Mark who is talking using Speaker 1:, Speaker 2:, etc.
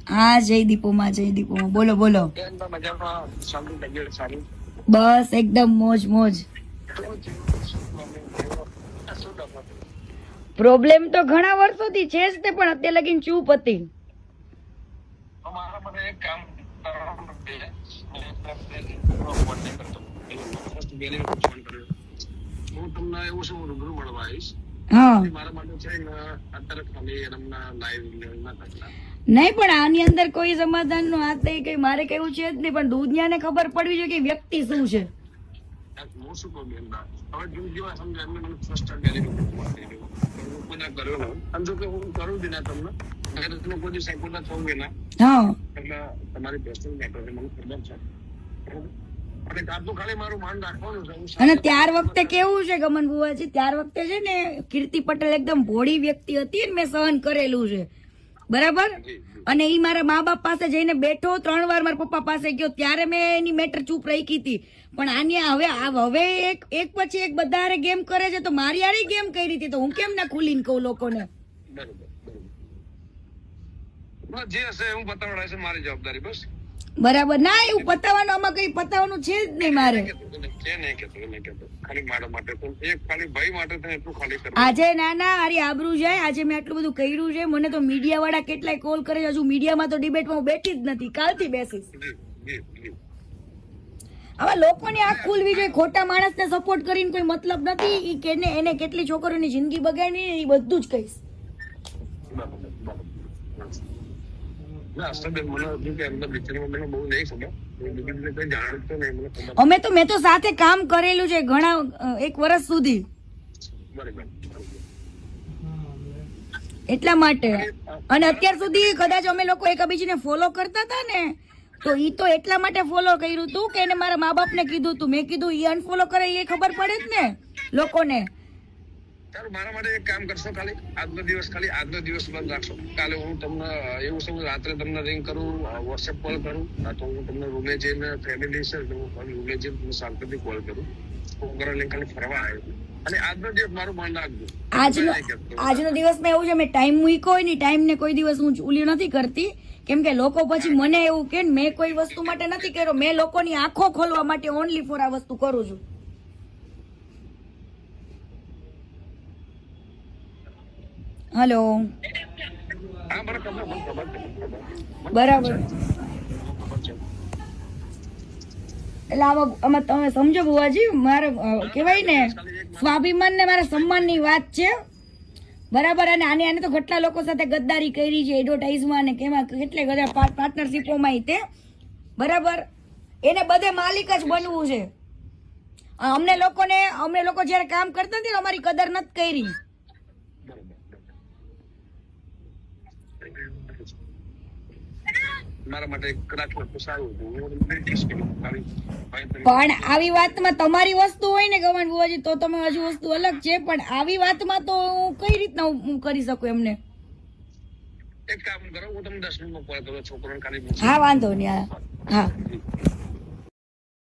Speaker 1: હા જય દીપોમાં બોલો બોલો. બસ એકદમ મોજ મોજ. પ્રોબ્લેમ તો ઘણા વર્ષોથી છે જ તે, પણ અત્યારે લગીને ચૂપ હતી.
Speaker 2: હું તમને એવું શું રૂબરૂ મળવા આવીશ.
Speaker 1: હા
Speaker 2: મારા માટે છે ને અત્યારે ખાલી એમના લાઈવ ના કરતા.
Speaker 1: નહીં, પણ આની અંદર કોઈ સમાધાન નો હાથ નહીં, કઈ મારે કેવું છે જ નહીં, પણ દુનિયાને ખબર પડવી જોઈએ કે વ્યક્તિ શું છે.
Speaker 2: હું શું કહું બેન, હવે તું જેવા સમજો એમને મને ફર્સ્ટ કર્યો સમજો કે હું કરું બી ના તમને કોઈ દિવસ એકોટા થવું ના.
Speaker 1: હા
Speaker 2: એટલે તમારી પર્સનલ મેટર છે, મને ખબર છે. અને આ તો ખાલી મારું માન રાખવાનું છે.
Speaker 1: અને ત્યાર વખતે કેવું છે ગમન બુવાજી, ત્યાર વખતે છે ને કીર્તિ પટેલ એકદમ ભોળી વ્યક્તિ હતી ને મેં સહન કરેલું છે, બરાબર. અને ઈ મારા મા બાપ પાસે જઈને બેઠો, 3 વાર મારા પપ્પા પાસે ગયો, ત્યારે મેં એની મેટર ચૂપ રાખી હતી. પણ આની હવે એક પછી એક બધા ગેમ કરે છે, તો મારી આરી ગેમ કરી હતી, તો હું કેમ ના ખુલીને કહું લોકોને.
Speaker 2: જે હશે હું બતાવડાય છે, મારી જવાબદારી બસ.
Speaker 1: બરાબર ના, એવું પતાવવાનું આમાં કઈ પતાવવાનું છે જ નહીં મારે. આજે ના અરે આબરૂ જાય, આજે મેં આટલું બધું કર્યું છે, મને તો મીડિયા વાળા કેટલાય કોલ કરે છે, હજુ મીડિયામાં તો ડિબેટમાં હું બેઠી જ નથી, કાલથી બેસીશ. આવા લોકોની આંખ ખુલવી જોઈએ, ખોટા માણસને સપોર્ટ કરીને કોઈ મતલબ નથી. ઈ કેને એને કેટલી છોકરીઓની જિંદગી બગાડી એ બધું જ કહીશ. મેં તો સાથે કામ કરેલું છે ઘણા 1 વર્ષ સુધી, એટલા માટે. અને અત્યાર સુધી કદાચ અમે લોકો એકબીજાને ફોલો કરતા હતા ને, તો ઈ તો એટલા માટે ફોલો કર્યું હતું કે એને મારા મા બાપ ને કીધું હતું. મેં કીધું ઈ અનફોલો કરે એ ખબર પડે જ ને લોકોને.
Speaker 2: મારા માટે એક કામ કરશો, ખાલી આજનો દિવસ બંધ રાખશો. કાલે હું તમને એવું છે, રાત્રે તમને રિંગ કરું, વોટ્સએપ કોલ કરું, તો હું તમને રૂમે જઈને ફેમિલી છે રૂમે જઈને શાંતિથી કોલ કરું. છોકરા લઈને ખાલી ફરવા આવ્યો. અને આજનો દિવસ મારું માન રાખજો.
Speaker 1: આજનો દિવસમાં એવું છે, મેં ટાઈમ મૂક્યો હોય ને, ટાઈમ ને કોઈ દિવસ હું ઉલ્યું નથી કરતી, કેમ કે લોકો પછી મને એવું કે મેં કોઈ વસ્તુ માટે નથી કર્યો, મેં લોકોની આંખો ખોલવા માટે ઓનલી ફોર આ વસ્તુ કરું છું. હેલો, બરાબર. એટલે આમાં તમે સમજો બુવાજી, મારે કેવાય ને સ્વાભિમાન ને મારા સન્માન ની વાત છે, બરાબર. અને આને તો કેટલા લોકો સાથે ગદ્દારી કરી છે, એડવર્ટાઇઝમાં ને કેમાં કેટલે બધા પાર્ટનરશિપોમાં તે, બરાબર. એને બધે માલિક જ બનવું છે. અમે લોકો જયારે કામ કરતા નથી, અમારી કદર નથી કરી. પણ આવી વાતમાં તમારી વસ્તુ હોય ને ગમન બુવાજી, તો તમે હજુ વસ્તુ અલગ છે, પણ આવી વાતમાં તો હું કઈ રીતના હું કરી શકું એમને.
Speaker 2: એક કામ કરો, હું તમને 10 મિનિટમાં કોલ કરું, છોકરાને ખાલી.
Speaker 1: હા વાંધો નહીં. હા.